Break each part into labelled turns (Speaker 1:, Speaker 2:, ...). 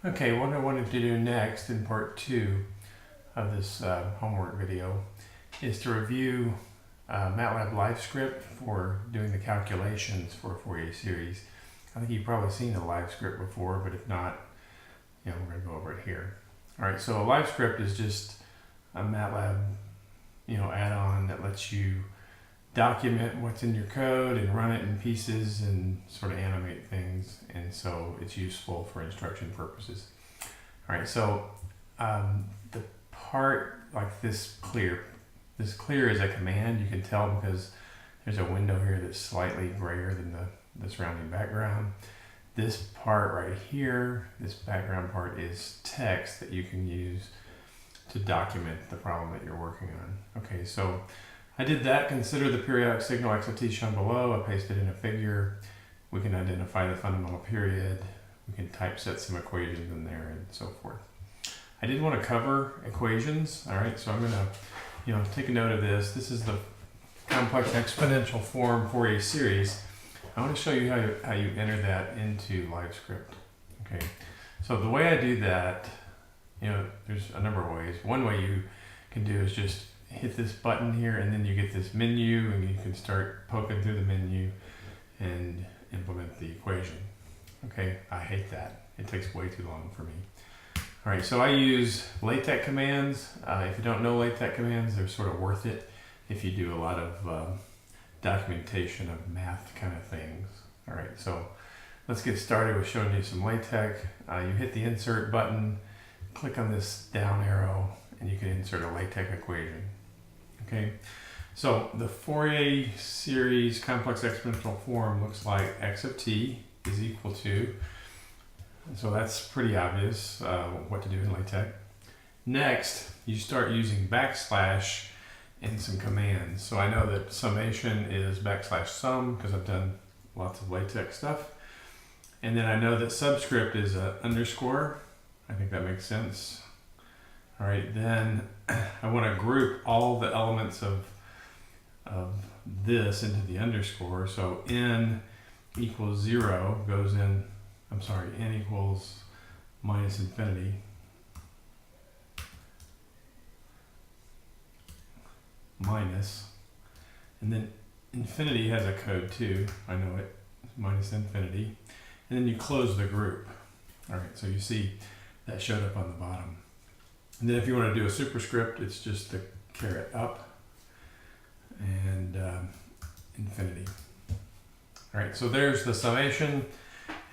Speaker 1: Okay, what I wanted to do next in part 2 of this homework video is to review MATLAB LiveScript for doing the calculations for a Fourier series. I think you've probably seen the LiveScript before, but if not, we're going to go over it here. All right, so a LiveScript is just a MATLAB add-on that lets you document what's in your code and run it in pieces and sort of animate things, and so it's useful for instruction purposes. All right, so the part like this clear is a command. You can tell because there's a window here that's slightly grayer than the surrounding background. This part right here, this background part, is text that you can use to document the problem that you're working on. Okay, so I did that. Consider the periodic signal x of t shown below. I pasted in a figure. We can identify the fundamental period. We can typeset some equations in there and so forth. I did want to cover equations. All right, so I'm going to take a note of this. This is the complex exponential form Fourier series. I want to show you how you enter that into LiveScript. Okay, so the way I do that, there's a number of ways. One way you can do is just hit this button here, and then you get this menu, and you can start poking through the menu and implement the equation. Okay, I hate that. It takes way too long for me. All right, so I use LaTeX commands. If you don't know LaTeX commands, they're sort of worth it if you do a lot of documentation of math kind of things. All right, so let's get started with showing you some LaTeX. You hit the insert button, click on this down arrow, and you can insert a LaTeX equation. Okay, so the Fourier series complex exponential form looks like x of t is equal to, so that's pretty obvious what to do in LaTeX. Next, you start using backslash and some commands. So I know that summation is \sum because I've done lots of LaTeX stuff. And then I know that subscript is a underscore. I think that makes sense. All right, then I want to group all the elements of this into the underscore. So n equals 0 goes in, n equals minus infinity. Minus, and then infinity has a code too, I know it, minus infinity, and then you close the group. All right, so you see that showed up on the bottom. And then if you want to do a superscript, it's just the caret up and infinity. All right, so there's the summation,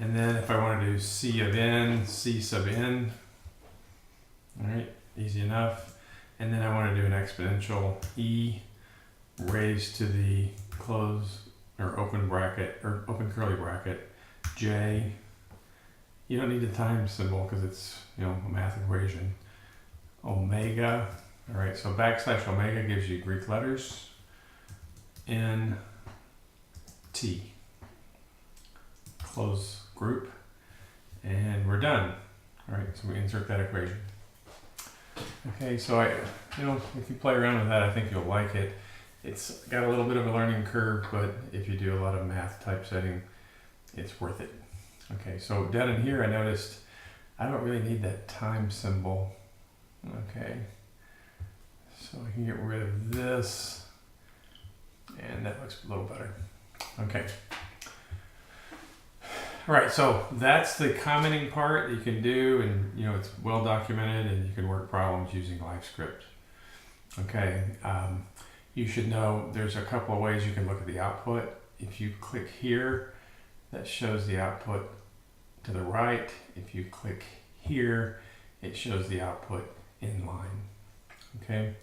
Speaker 1: and then if I want to do c of n, c sub n, all right, easy enough. And then I want to do an exponential e raised to the close or open bracket or open curly bracket j. You don't need the time symbol because it's a math equation. Omega. All right, so backslash omega gives you Greek letters. N t. Close group, and we're done. All right, so we insert that equation. Okay, so if you play around with that, I think you'll like it. It's got a little bit of a learning curve, but if you do a lot of math typesetting, it's worth it. Okay, so down in here, I noticed I don't really need that time symbol. Okay, so I can get rid of this, and that looks a little better. Okay. All right, so that's the commenting part that you can do, and it's well documented, and you can work problems using LiveScript. Okay, you should know there's a couple of ways you can look at the output. If you click here, that shows the output to the right. If you click here, it shows the output in line. Okay,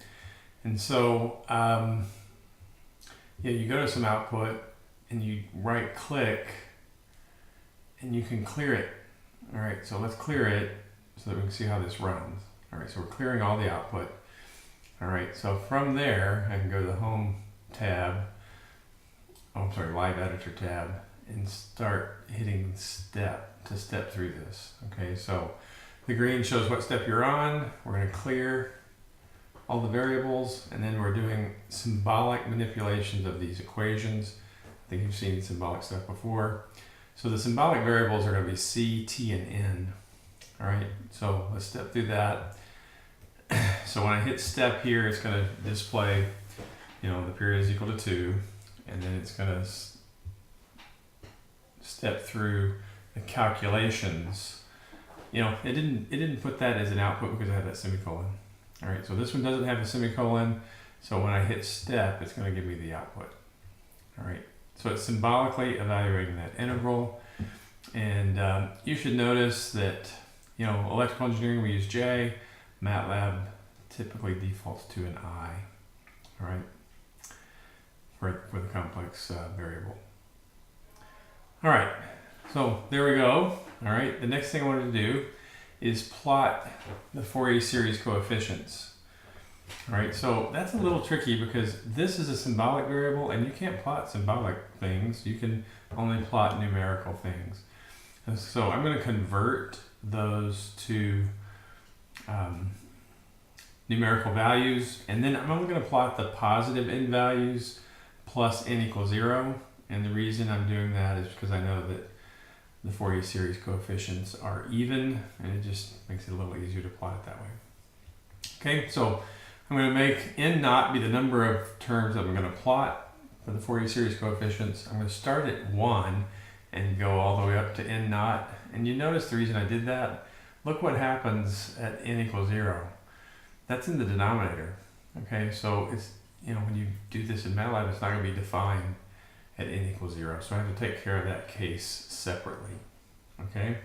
Speaker 1: and so you go to some output, and you right click, and you can clear it. All right, so let's clear it so that we can see how this runs. All right, so we're clearing all the output. All right, so from there, I can go to the Home tab, Live Editor tab, and start hitting step to step through this. Okay, so the green shows what step you're on. We're going to clear all the variables, and then we're doing symbolic manipulations of these equations. I think you've seen symbolic stuff before. So the symbolic variables are going to be c, t, and n. All right, so let's step through that. So when I hit step here, it's going to display, the period is equal to 2, and then it's going to step through the calculations. It didn't put that as an output because I had that semicolon. All right, so this one doesn't have a semicolon, so when I hit step, it's going to give me the output. All right, so it's symbolically evaluating that integral, and you should notice that electrical engineering we use J, MATLAB typically defaults to an I. All right, for the complex variable. All right, so there we go. All right, the next thing I wanted to do is plot the Fourier series coefficients. All right, so that's a little tricky because this is a symbolic variable and you can't plot symbolic things. You can only plot numerical things. And so I'm going to convert those to numerical values, and then I'm only going to plot the positive n values plus n equals 0. And the reason I'm doing that is because I know that the Fourier series coefficients are even, and it just makes it a little easier to plot it that way. Okay, so I'm going to make n naught be the number of terms that I'm going to plot for the Fourier series coefficients. I'm going to start at 1 and go all the way up to n naught. And you notice the reason I did that? Look what happens at n equals 0. That's in the denominator. Okay, so it's, when you do this in MATLAB, it's not going to be defined at n equals 0. So I have to take care of that case separately. Okay,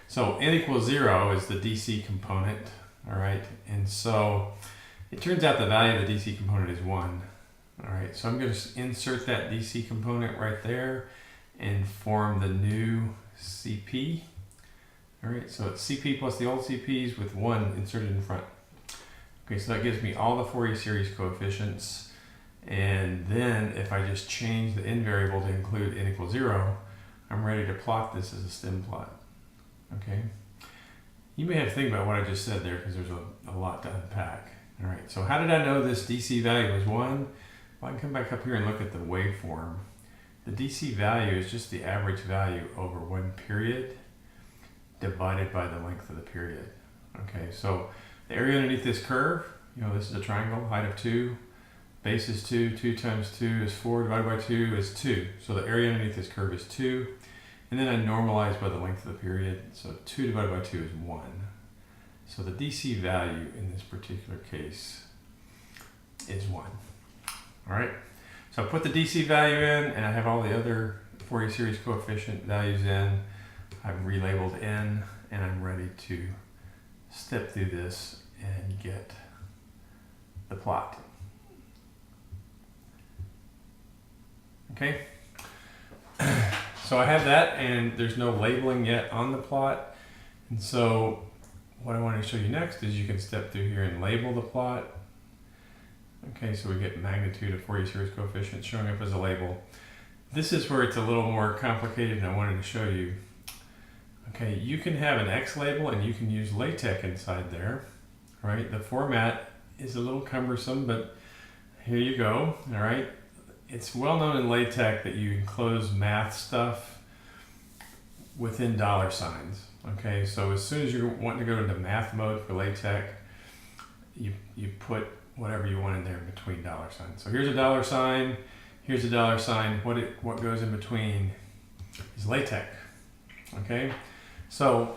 Speaker 1: so n equals 0 is the DC component. All right, and so it turns out the value of the DC component is 1. All right, so I'm going to insert that DC component right there and form the new CP. All right, so it's CP plus the old CP's with 1 inserted in front. Okay, so that gives me all the Fourier series coefficients. And then if I just change the n variable to include n equals 0, I'm ready to plot this as a stem plot. Okay, you may have to think about what I just said there because there's a lot to unpack. All right, so how did I know this DC value was 1? Well, I can come back up here and look at the waveform. The DC value is just the average value over one period divided by the length of the period. Okay, so the area underneath this curve, this is a triangle, height of 2, base is 2, 2 times 2 is 4, divided by 2 is 2. So the area underneath this curve is 2. And then I normalize by the length of the period. So 2 divided by 2 is 1. So the DC value in this particular case is 1. All right. So I put the DC value in, and I have all the other Fourier series coefficient values in. I've relabeled n, and I'm ready to step through this and get the plot. Okay, so I have that, and there's no labeling yet on the plot. And so what I want to show you next is you can step through here and label the plot. Okay, so we get magnitude of Fourier series coefficients showing up as a label. This is where it's a little more complicated, and I wanted to show you. Okay, you can have an X label and you can use LaTeX inside there, right? The format is a little cumbersome, but here you go, all right? It's well known in LaTeX that you enclose math stuff within dollar signs, okay? So as soon as you want to go into math mode for LaTeX, you put whatever you want in there in between dollar signs. So here's a dollar sign, here's a dollar sign. What goes in between is LaTeX, okay? So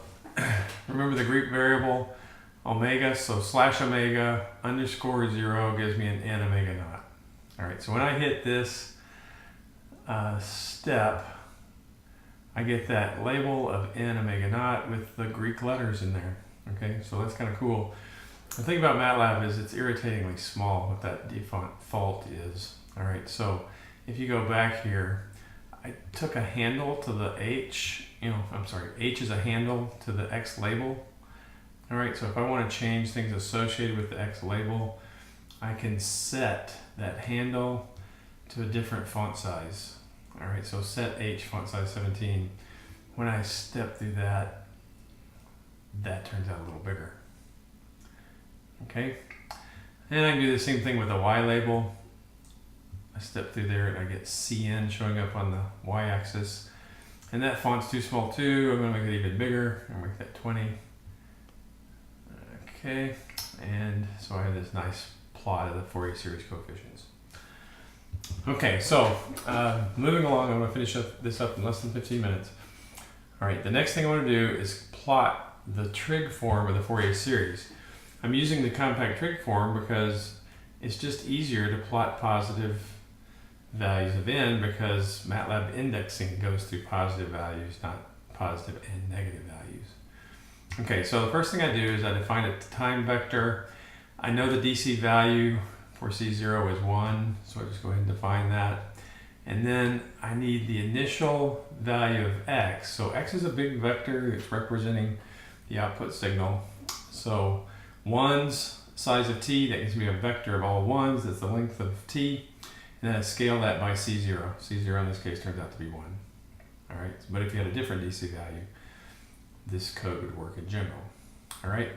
Speaker 1: remember the Greek variable omega, so slash omega underscore 0 gives me an n omega naught. All right, so when I hit this step, I get that label of n omega naught with the Greek letters in there. Okay, so that's kind of cool. The thing about MATLAB is it's irritatingly small what that default is. All right, so if you go back here, I took a handle to the H, H is a handle to the X label. All right, so if I want to change things associated with the X label, I can set that handle to a different font size. All right, so set H font size 17. When I step through that, that turns out a little bigger. Okay, and I can do the same thing with the Y label. I step through there and I get CN showing up on the Y-axis. And that font's too small too. I'm going to make it even bigger. I'm going to make that 20. Okay, and so I have this nice plot of the Fourier series coefficients. Okay, so moving along, I'm going to finish this up in less than 15 minutes. All right, the next thing I want to do is plot the trig form of the Fourier series. I'm using the compact trig form because it's just easier to plot positive values of n, because MATLAB indexing goes through positive values, not positive and negative values. Okay, so the first thing I do is I define a time vector. I know the DC value for C0 is 1, so I just go ahead and define that. And then I need the initial value of x. So x is a big vector. It's representing the output signal. So 1's size of t, that gives me a vector of all 1's. That's the length of t. And then I scale that by C0. C0 in this case turns out to be 1. All right, but if you had a different DC value, this code would work in general. All right.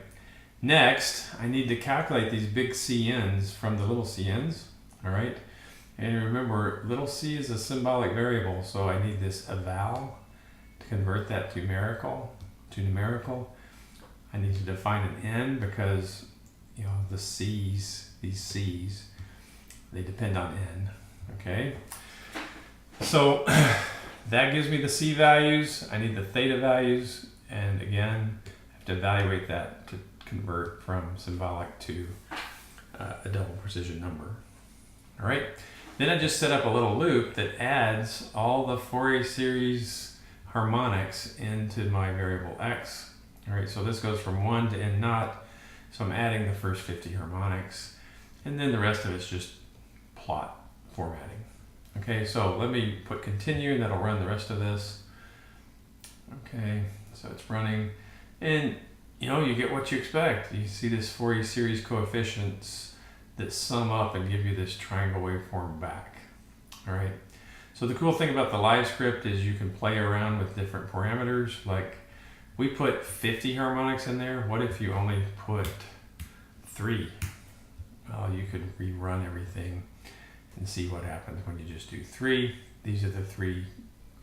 Speaker 1: Next, I need to calculate these big CNs from the little CNs. All right. And remember, little c is a symbolic variable, so I need this eval to convert that to numerical. I need to define an n because, you know, the c's, these c's, they depend on n. Okay. So that gives me the c values. I need the theta values, and again, I have to evaluate that to convert from symbolic to a double precision number. All right. Then I just set up a little loop that adds all the Fourier series harmonics into my variable x. All right, so this goes from 1 to n naught, so I'm adding the first 50 harmonics, and then the rest of it's just plot formatting. Okay, so let me put continue, and that'll run the rest of this. Okay, so it's running, and you know, you get what you expect. You see this Fourier series coefficients that sum up and give you this triangle waveform back. All right. So the cool thing about the live script is you can play around with different parameters. Like we put 50 harmonics in there. What if you only put 3? Well, you could rerun everything and see what happens when you just do 3. These are the 3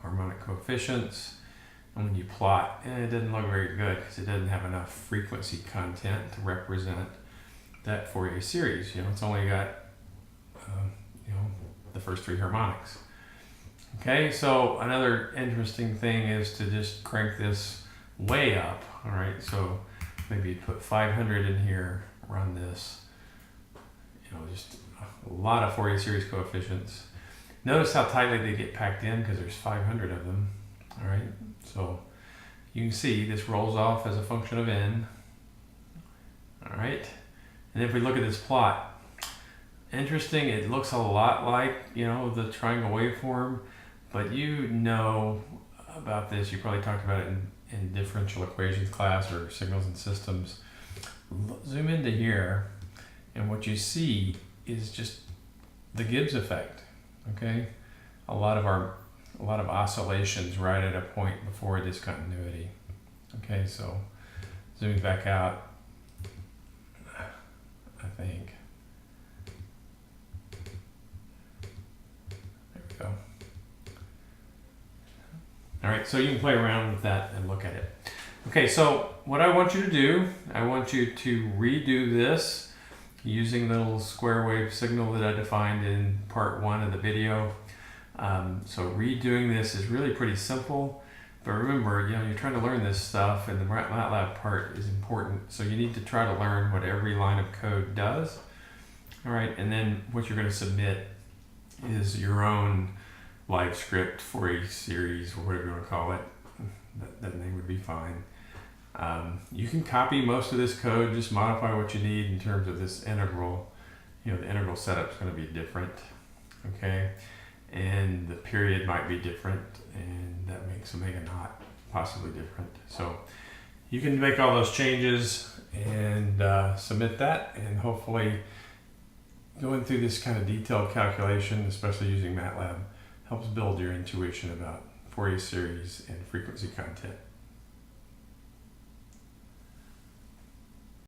Speaker 1: harmonic coefficients. And when you plot, it doesn't look very good because it doesn't have enough frequency content to represent that Fourier series. You know, it's only got you know, the first 3 harmonics. Okay, so another interesting thing is to just crank this way up. All right, so maybe put 500 in here, run this. You know, just a lot of Fourier series coefficients. Notice how tightly they get packed in because there's 500 of them. All right, so you can see this rolls off as a function of n. All right. And if we look at this plot, interesting, it looks a lot like, you know, the triangle waveform, but you know about this, you probably talked about it in differential equations class or signals and systems. Zoom into here, and what you see is just the Gibbs effect, okay? A lot of oscillations right at a point before discontinuity. Okay, so zooming back out, I think. There we go. All right, so you can play around with that and look at it. Okay, so what I want you to do, I want you to redo this using the little square wave signal that I defined in part 1 of the video. So redoing this is really pretty simple. But remember, you know, you're trying to learn this stuff, and the MATLAB part is important. So you need to try to learn what every line of code does. All right, and then what you're going to submit is your own live script Fourier series, or whatever you want to call it. That name would be fine. You can copy most of this code, just modify what you need in terms of this integral. You know, the integral setup is going to be different. Okay. And the period might be different, and that makes omega naught possibly different. So you can make all those changes and submit that, and hopefully going through this kind of detailed calculation, especially using MATLAB, helps build your intuition about Fourier series and frequency content.